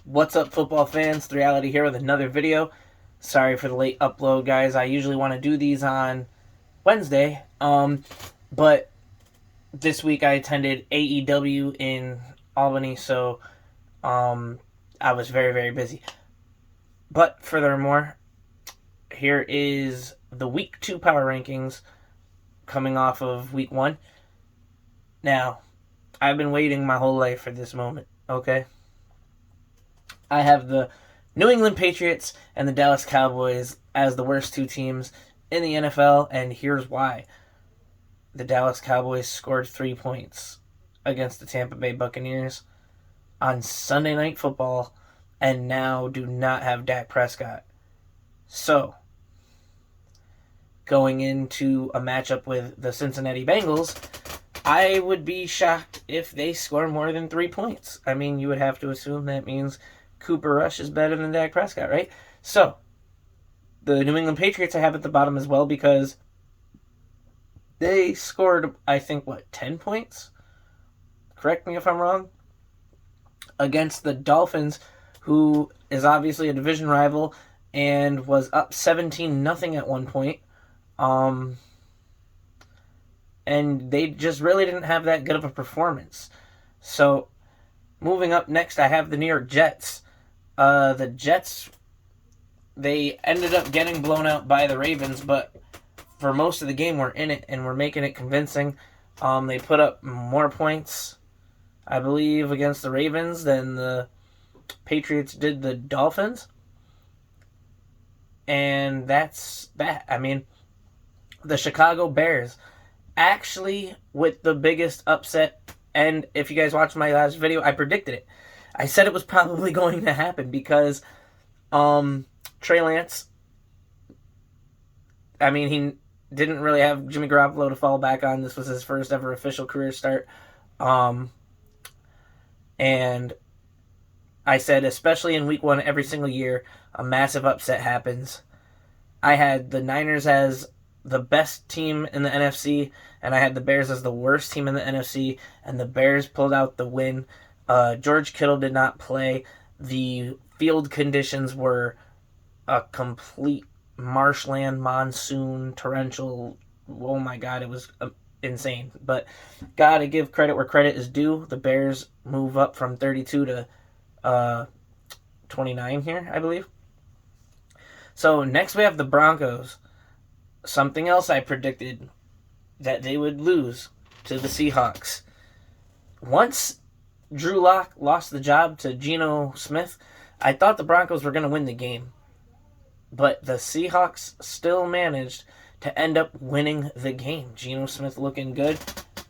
What's up, football fans? The Reality here with another video. Sorry for the late upload, guys. I usually want to do these on Wednesday, but this week I attended AEW in Albany, so I was very, very busy. But furthermore, here is the Week 2 Power Rankings coming off of Week 1. Now, I've been waiting my whole life for this moment, okay? I have the New England Patriots and the Dallas Cowboys as the worst two teams in the NFL, and here's why. The Dallas Cowboys scored 3 points against the Tampa Bay Buccaneers on Sunday Night Football and now do not have Dak Prescott. So, going into a matchup with the Cincinnati Bengals, I would be shocked if they score more than 3 points. I mean, you would have to assume that means Cooper Rush is better than Dak Prescott, right? So, the New England Patriots I have at the bottom as well because they scored, I think, 10 points? Correct me if I'm wrong. Against the Dolphins, who is obviously a division rival and was up 17-0 at one point. And they just really didn't have that good of a performance. So, moving up next, I have the New York Jets. The Jets, they ended up getting blown out by the Ravens, but for most of the game, we're in it and we're making it convincing. They put up more points, I believe, against the Ravens than the Patriots did the Dolphins. And that's that. I mean, the Chicago Bears, actually with the biggest upset, and if you guys watched my last video, I predicted it. I said it was probably going to happen because Trey Lance, I mean, he didn't really have Jimmy Garoppolo to fall back on. This was his first ever official career start. And I said, especially in week 1, every single year, a massive upset happens. I had the Niners as the best team in the NFC, and I had the Bears as the worst team in the NFC, and the Bears pulled out the win. George Kittle did not play. The field conditions were a complete marshland, monsoon, torrential. Oh my God, it was insane. But gotta give credit where credit is due. The Bears move up from 32 to 29 here, I believe. So next we have the Broncos. Something else I predicted, that they would lose to the Seahawks. Once Drew Lock lost the job to Geno Smith, I thought the Broncos were going to win the game. But the Seahawks still managed to end up winning the game. Geno Smith looking good.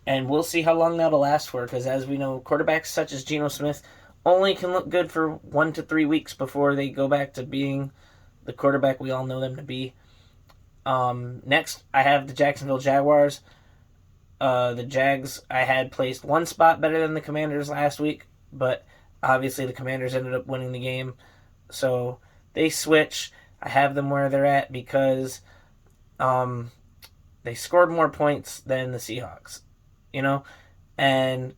And we'll see how long that'll last for, because as we know, quarterbacks such as Geno Smith only can look good for 1 to 3 weeks before they go back to being the quarterback we all know them to be. Next, I have the Jacksonville Jaguars. The Jags, I had placed one spot better than the Commanders last week, but obviously the Commanders ended up winning the game. So they switch. I have them where they're at because they scored more points than the Seahawks, and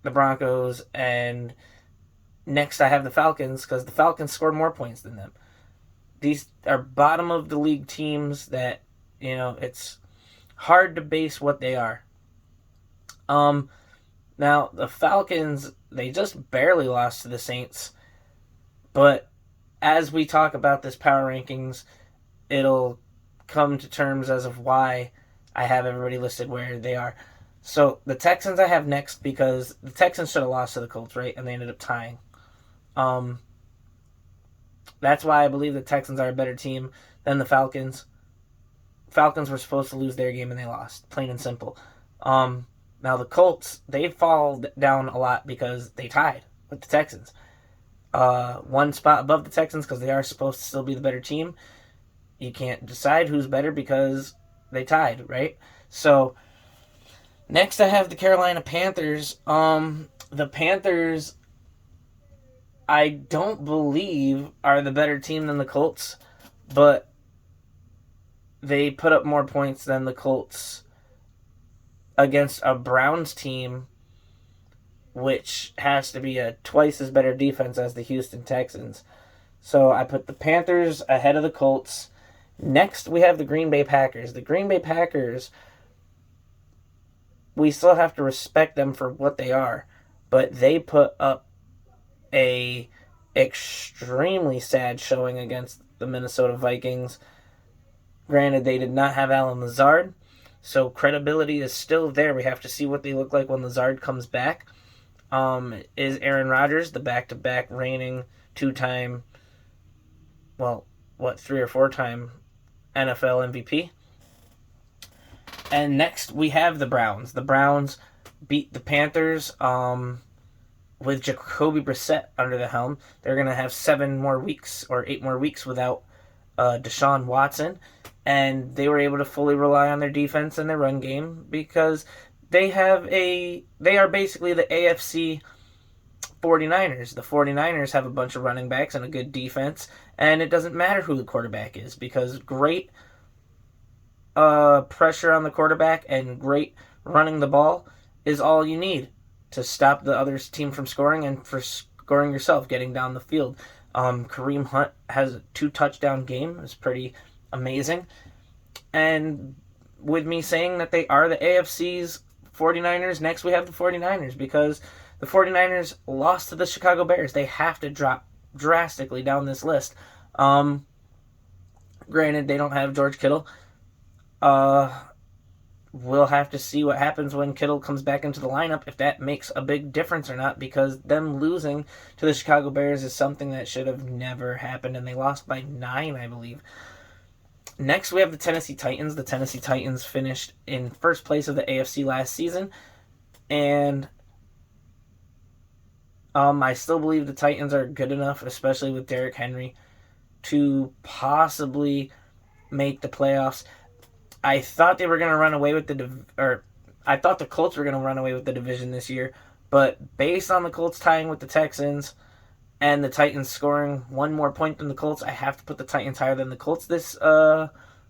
the Broncos. And next I have the Falcons because the Falcons scored more points than them. These are bottom of the league teams that, it's hard to base what they are. Now, the Falcons, they just barely lost to the Saints. But as we talk about this power rankings, it'll come to terms as of why I have everybody listed where they are. So, the Texans I have next because the Texans should have lost to the Colts, right? And they ended up tying. That's why I believe the Texans are a better team than the Falcons. Falcons were supposed to lose their game and they lost, plain and simple. Now the Colts, they fall down a lot because they tied with the Texans. One spot above the Texans because they are supposed to still be the better team. You can't decide who's better because they tied, right? So next I have the Carolina Panthers. The Panthers, I don't believe are the better team than the Colts, but they put up more points than the Colts against a Browns team which has to be a twice as better defense as the Houston Texans. So I put the Panthers ahead of the Colts. Next, we have the Green Bay Packers. The Green Bay Packers, we still have to respect them for what they are, but they put up a extremely sad showing against the Minnesota Vikings. Granted, they did not have Allen Lazard, so credibility is still there. We have to see what they look like when Lazard comes back. Is Aaron Rodgers the back-to-back reigning two-time, 3 or 4-time NFL MVP? And next, we have the Browns. The Browns beat the Panthers with Jacoby Brissett under the helm. They're going to have 7 more weeks or 8 more weeks without Deshaun Watson. And they were able to fully rely on their defense and their run game because they are basically the AFC 49ers. The 49ers have a bunch of running backs and a good defense, and it doesn't matter who the quarterback is because great pressure on the quarterback and great running the ball is all you need to stop the other team from scoring and for scoring yourself, getting down the field. Kareem Hunt has a 2-touchdown game. It's pretty amazing. And with me saying that they are the AFC's 49ers, next we have the 49ers because the 49ers lost to the Chicago Bears. They have to drop drastically down this list. Granted, they don't have George Kittle. We'll have to see what happens when Kittle comes back into the lineup, if that makes a big difference or not, because them losing to the Chicago Bears is something that should have never happened, and they lost by 9, I believe. Next, we have the Tennessee Titans. The Tennessee Titans finished in first place of the AFC last season, and I still believe the Titans are good enough, especially with Derrick Henry, to possibly make the playoffs. I thought they were going to run away with I thought the Colts were going to run away with the division this year, but based on the Colts tying with the Texans and the Titans scoring 1 more point than the Colts, I have to put the Titans higher than the Colts this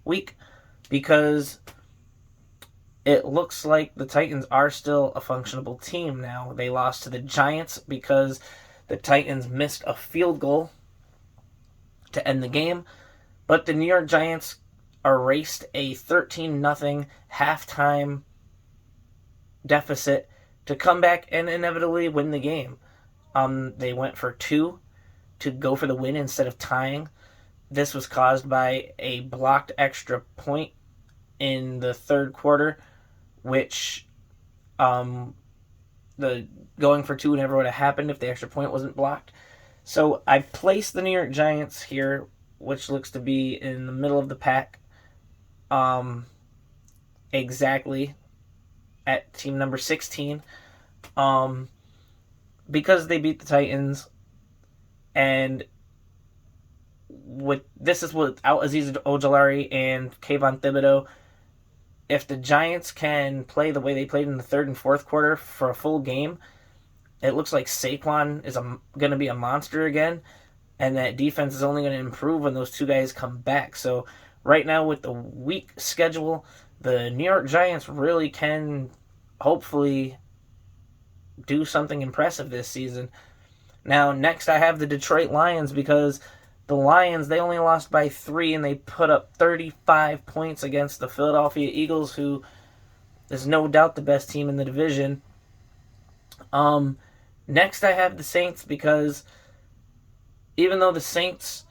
week because it looks like the Titans are still a functionable team now. They lost to the Giants because the Titans missed a field goal to end the game, but the New York Giants erased a 13-0 halftime deficit to come back and inevitably win the game. They went for 2 to go for the win instead of tying. This was caused by a blocked extra point in the third quarter, which the going for 2 never would have happened if the extra point wasn't blocked. So I placed the New York Giants here, which looks to be in the middle of the pack, exactly at team number 16, because they beat the Titans, and this is without Azeez Ojulari and Kayvon Thibodeau. If the Giants can play the way they played in the third and fourth quarter for a full game, it looks like Saquon is going to be a monster again, and that defense is only going to improve when those 2 guys come back. So right now, with the weak schedule, the New York Giants really can hopefully do something impressive this season. Now, next I have the Detroit Lions because the Lions, they only lost by 3 and they put up 35 points against the Philadelphia Eagles, who is no doubt the best team in the division. Next I have the Saints because even though the Saints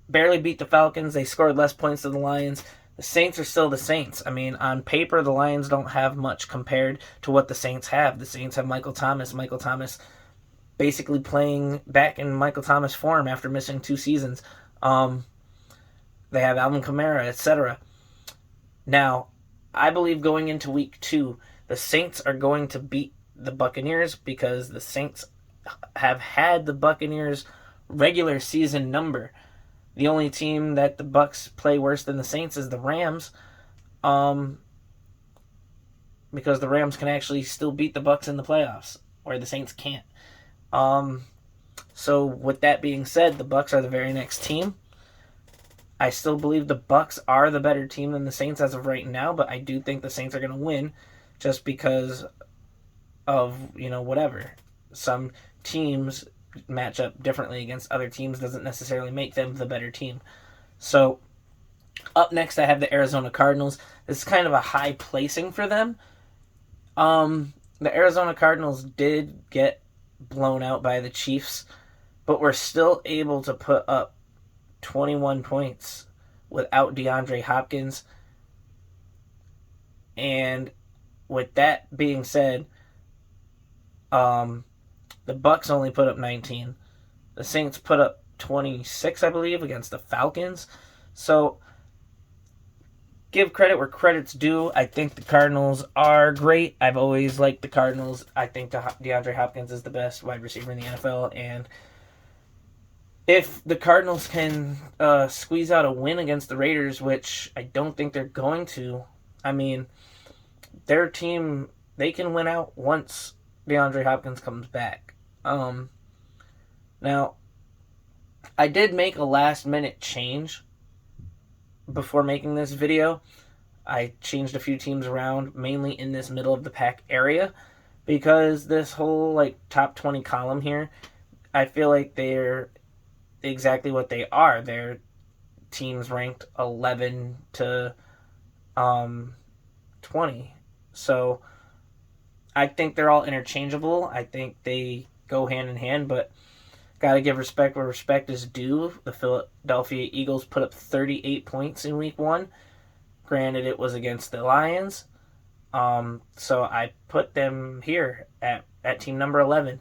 barely beat the Falcons, they scored less points than the Lions. The Saints are still the Saints. I mean, on paper, the Lions don't have much compared to what the Saints have. The Saints have Michael Thomas. Michael Thomas basically playing back in Michael Thomas form after missing 2 seasons. They have Alvin Kamara, etc. Now, I believe going into week 2, the Saints are going to beat the Buccaneers because the Saints have had the Buccaneers' regular season number. The only team that the Bucs play worse than the Saints is the Rams, because the Rams can actually still beat the Bucs in the playoffs, where the Saints can't. So with that being said, the Bucs are the very next team. I still believe the Bucs are the better team than the Saints as of right now, but I do think the Saints are going to win, just because of, whatever. Some teams match up differently against other teams doesn't necessarily make them the better team. So up next I have the Arizona Cardinals. This is kind of a high placing for them. The Arizona Cardinals did get blown out by the Chiefs, but were still able to put up 21 points without DeAndre Hopkins. And with that being said, the Bucks only put up 19. The Saints put up 26, I believe, against the Falcons. So give credit where credit's due. I think the Cardinals are great. I've always liked the Cardinals. I think DeAndre Hopkins is the best wide receiver in the NFL. And if the Cardinals can squeeze out a win against the Raiders, which I don't think they're going to, I mean, their team, they can win out once DeAndre Hopkins comes back. Now, I did make a last-minute change before making this video. I changed a few teams around, mainly in this middle of the pack area, because this whole top 20 column here, I feel like they're exactly what they are. They're teams ranked 11 to 20. So I think they're all interchangeable. I think they go hand in hand, but got to give respect where respect is due. The Philadelphia Eagles put up 38 points in week 1. Granted, it was against the Lions. So I put them here at team number 11.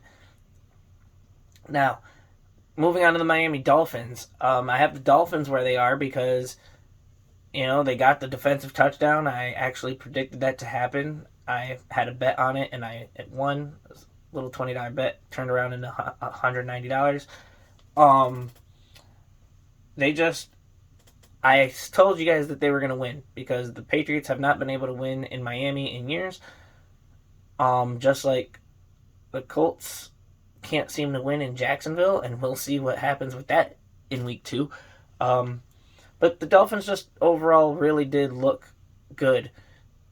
Now, moving on to the Miami Dolphins. I have the Dolphins where they are because, they got the defensive touchdown. I actually predicted that to happen. I had a bet on it, and it won. It was a little $20 bet, turned around into $190. I told you guys that they were going to win because the Patriots have not been able to win in Miami in years. Just like the Colts can't seem to win in Jacksonville, and we'll see what happens with that in week 2. But the Dolphins just overall really did look good.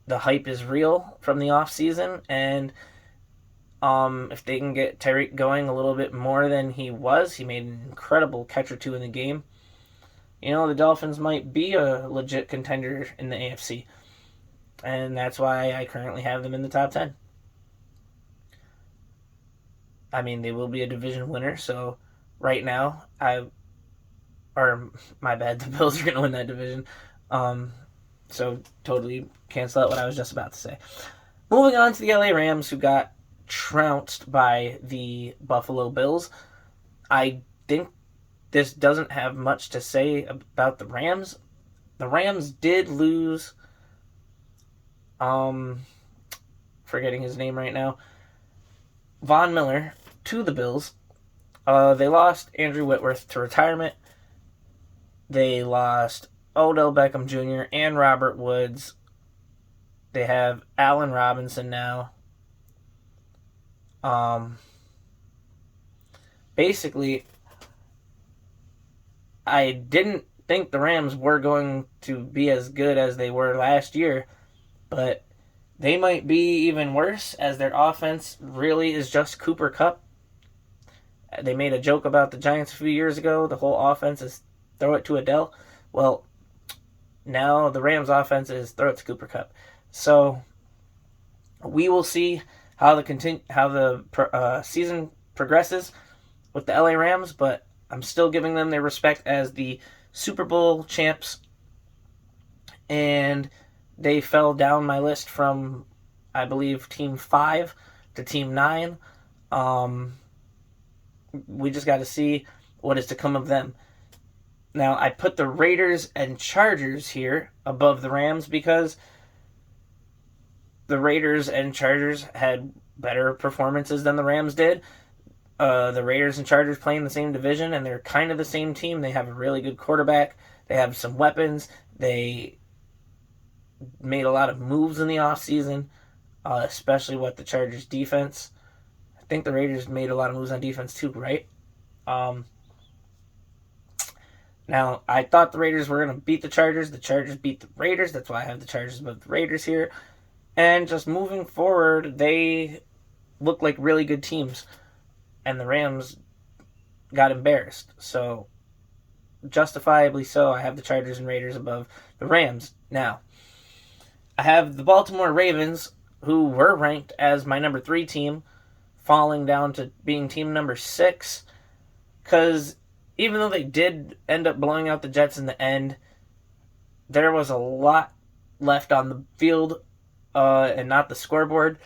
The hype is real from the offseason, and if they can get Tyreek going a little bit more than he was, he made an incredible catch or two in the game. The Dolphins might be a legit contender in the AFC, and that's why I currently have them in the top 10. I mean, they will be a division winner, so right now, my bad, the Bills are going to win that division. So totally cancel out what I was just about to say. Moving on to the LA Rams, who got trounced by the Buffalo Bills. I think this doesn't have much to say about the Rams. The Rams did lose, forgetting his name right now, Von Miller to the Bills. They lost Andrew Whitworth to retirement. They lost Odell Beckham Jr. and Robert Woods. They have Allen Robinson now. Basically, I didn't think the Rams were going to be as good as they were last year, but they might be even worse as their offense really is just Cooper Kupp. They made a joke about the Giants a few years ago. The whole offense is throw it to Adele. Well, now the Rams offense is throw it to Cooper Kupp. So we will see how the season progresses with the LA Rams, but I'm still giving them their respect as the Super Bowl champs. And they fell down my list from, I believe, Team 5 to Team 9. We just got to see what is to come of them. Now, I put the Raiders and Chargers here above the Rams because the Raiders and Chargers had better performances than the Rams did. The Raiders and Chargers play in the same division, and they're kind of the same team. They have a really good quarterback. They have some weapons. They made a lot of moves in the offseason, especially with the Chargers defense. I think the Raiders made a lot of moves on defense too, right? Now, I thought the Raiders were going to beat the Chargers. The Chargers beat the Raiders. That's why I have the Chargers above the Raiders here. And just moving forward, they looked like really good teams, and the Rams got embarrassed. So, justifiably so, I have the Chargers and Raiders above the Rams. Now, I have the Baltimore Ravens, who were ranked as my number 3 team, falling down to being team number 6. Because even though they did end up blowing out the Jets in the end, there was a lot left on the field and not the scoreboard.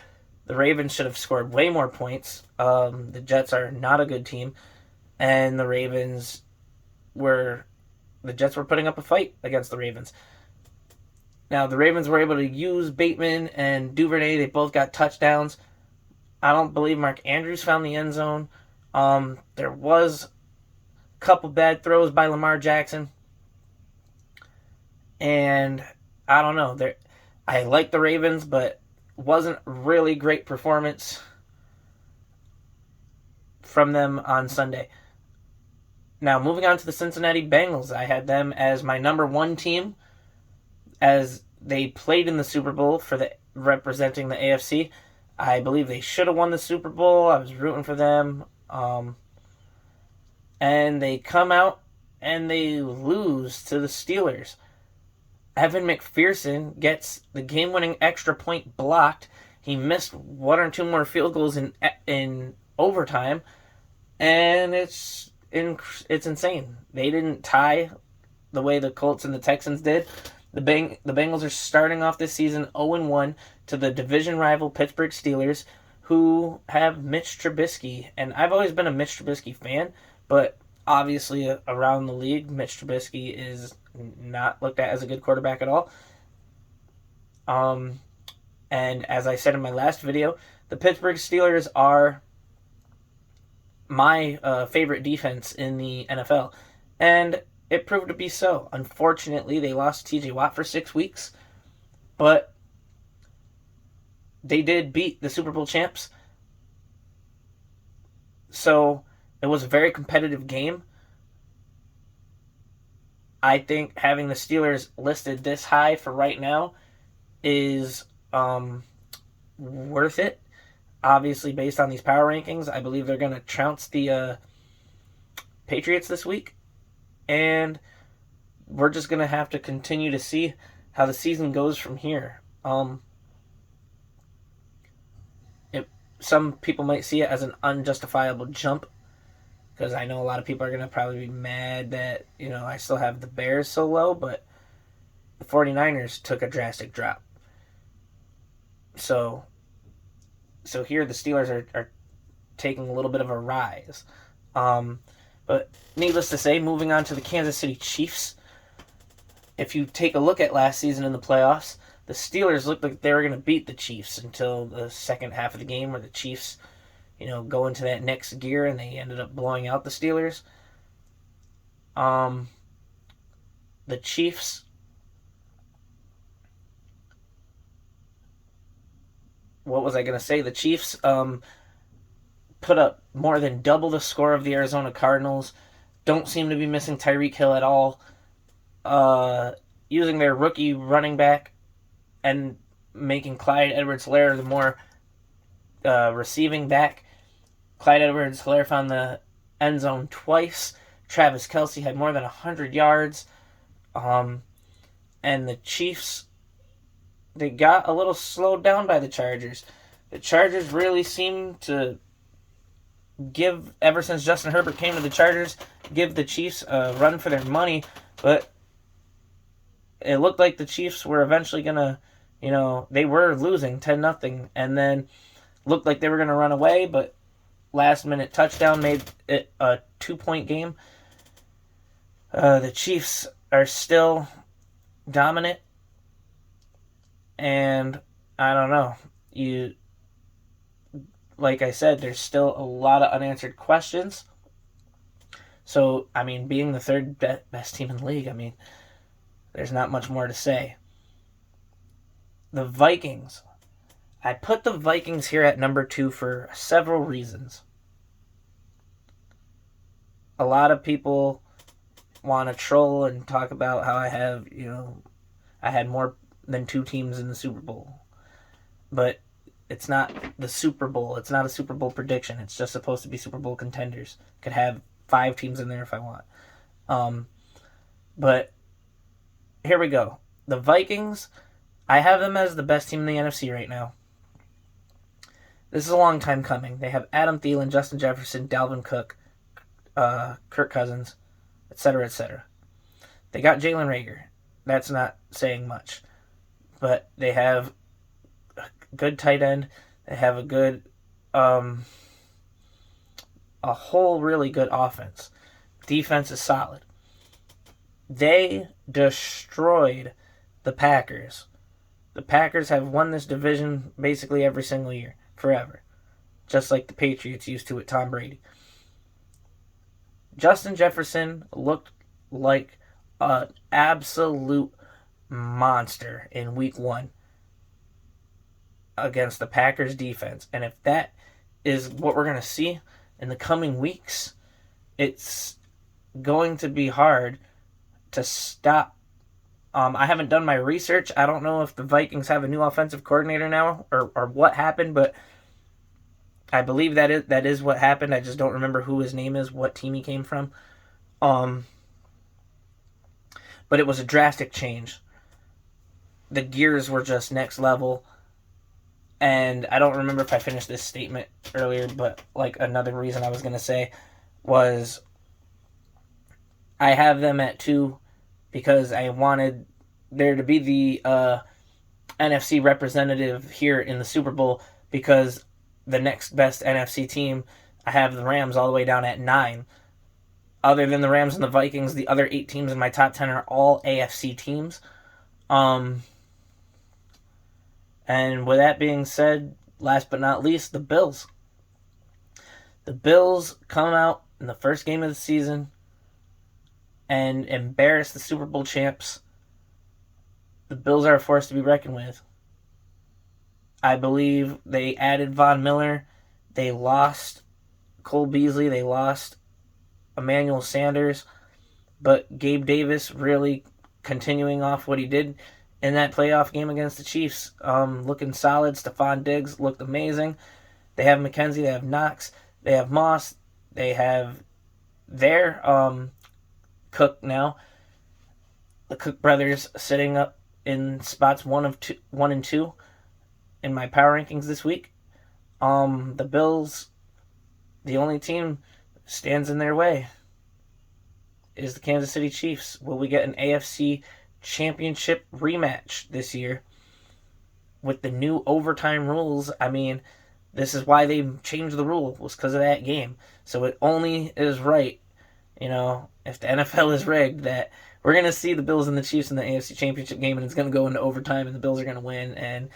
The Ravens should have scored way more points. The Jets are not a good team, and the Jets were putting up a fight against the Ravens. Now, the Ravens were able to use Bateman and Duvernay. They both got touchdowns. I don't believe Mark Andrews found the end zone. There was a couple bad throws by Lamar Jackson. And I don't know. I like the Ravens, but wasn't really great performance from them on Sunday. Now, moving on to the Cincinnati Bengals. I had them as my number 1 team, as they played in the Super Bowl representing the AFC. I believe they should have won the Super Bowl. I was rooting for them. And they come out and they lose to the Steelers. Evan McPherson gets the game-winning extra point blocked. He missed 1 or 2 more field goals in overtime, and it's insane. They didn't tie the way the Colts and the Texans did. The Bengals are starting off this season 0-1 to the division rival Pittsburgh Steelers, who have Mitch Trubisky. And I've always been a Mitch Trubisky fan, but obviously around the league, Mitch Trubisky is not looked at as a good quarterback at all. And as I said in my last video, the Pittsburgh Steelers are my favorite defense in the NFL. And it proved to be so. Unfortunately, they lost TJ Watt for 6 weeks, but they did beat the Super Bowl champs. So it was a very competitive game. I think having the Steelers listed this high for right now is worth it. Obviously, based on these power rankings, I believe they're going to trounce the Patriots this week. And we're just going to have to continue to see how the season goes from here. Some people might see it as an unjustifiable jump, because I know a lot of people are going to probably be mad that, I still have the Bears so low, but the 49ers took a drastic drop. So here the Steelers are taking a little bit of a rise. But needless to say, moving on to the Kansas City Chiefs. If you take a look at last season in the playoffs, the Steelers looked like they were going to beat the Chiefs until the second half of the game, where the Chiefs, go into that next gear, and they ended up blowing out the Steelers. The Chiefs, what was I going to say? The Chiefs put up more than double the score of the Arizona Cardinals. Don't seem to be missing Tyreek Hill at all. Using their rookie running back and making Clyde Edwards-Helaire the more receiving back. Clyde Edwards-Helaire found the end zone twice. Travis Kelce had more than 100 yards. And the Chiefs, they got a little slowed down by the Chargers. The Chargers really seem to ever since Justin Herbert came to the Chargers, give the Chiefs a run for their money. But it looked like the Chiefs were eventually going to, they were losing 10-0, and then looked like they were going to run away, but last-minute touchdown made it a 2-point game. The Chiefs are still dominant, and I don't know. Like I said, there's still a lot of unanswered questions. So, being the third best team in the league, there's not much more to say. The Vikings. I put the Vikings here at number 2 for several reasons. A lot of people want to troll and talk about how I had more than 2 teams in the Super Bowl. But It's not the Super Bowl. It's not a Super Bowl prediction. It's just supposed to be Super Bowl contenders. Could have 5 teams in there if I want. But here we go. The Vikings, I have them as the best team in the NFC right now. This is a long time coming. They have Adam Thielen, Justin Jefferson, Dalvin Cook, Kirk Cousins, etc., etc. They got Jalen Reagor. That's not saying much. But they have a good tight end. They have a good, a whole really good offense. Defense is solid. They destroyed the Packers. The Packers have won this division basically every single year, forever. Just like the Patriots used to with Tom Brady. Justin Jefferson looked like an absolute monster in week 1 against the Packers defense. And if that is what we're going to see in the coming weeks, it's going to be hard to stop. I haven't done my research. I don't know if the Vikings have a new offensive coordinator now or what happened, but I believe that is what happened. I just don't remember who his name is, what team he came from. But it was a drastic change. The gears were just next level. And I don't remember if I finished this statement earlier, but like another reason I was going to say was I have them at 2 because I wanted there to be the NFC representative here in the Super Bowl, because the next best NFC team, I have the Rams all the way down at 9. Other than the Rams and the Vikings, the other 8 teams in my top 10 are all AFC teams. And with that being said, last but not least, the Bills. The Bills come out in the first game of the season and embarrass the Super Bowl champs. The Bills are a force to be reckoned with. I believe they added Von Miller. They lost Cole Beasley. They lost Emmanuel Sanders. But Gabe Davis really continuing off what he did in that playoff game against the Chiefs. Looking solid. Stephon Diggs looked amazing. They have McKenzie. They have Knox. They have Moss. They have their Cook now. The Cook brothers sitting up in spots 1 and 2 in my power rankings this week. The Bills, the only team stands in their way is the Kansas City Chiefs. Will we get an AFC championship rematch this year with the new overtime rules? I mean, this is why they changed the rule, was because of that game. So it only is right, if the NFL is rigged, that we're going to see the Bills and the Chiefs in the AFC championship game, and it's going to go into overtime, and the Bills are going to win, and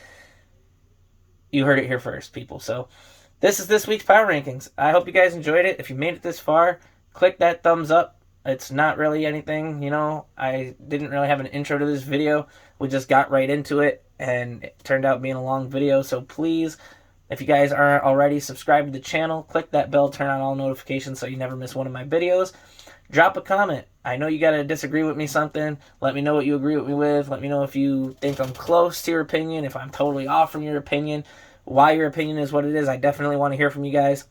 you heard it here first, people. So this is this week's Power Rankings. I hope you guys enjoyed it. If you made it this far, click that thumbs up. It's not really anything, I didn't really have an intro to this video. We just got right into it, and it turned out being a long video. So please, if you guys aren't already, subscribe to the channel. Click that bell, turn on all notifications so you never miss one of my videos. Drop a comment. I know you got to disagree with me something. Let me know what you agree with me with. Let me know if you think I'm close to your opinion, if I'm totally off from your opinion, why your opinion is what it is. I definitely want to hear from you guys.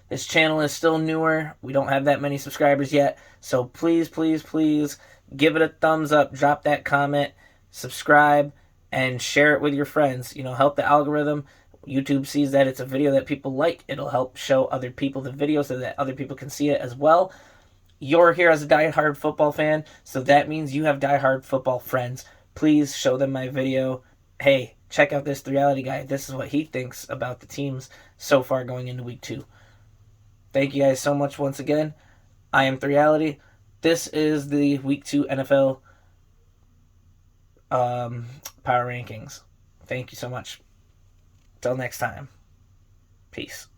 This channel is still newer. We don't have that many subscribers yet. So please, please, please give it a thumbs up. Drop that comment. Subscribe. And share it with your friends. Help the algorithm. YouTube sees that it's a video that people like. It'll help show other people the video so that other people can see it as well. You're here as a diehard football fan, so that means you have diehard football friends. Please show them my video. Hey, check out this 3Reality guy. This is what he thinks about the teams so far going into week 2. Thank you guys so much once again. I am 3Reality. This is the week 2 NFL Power Rankings. Thank you so much. Till next time. Peace.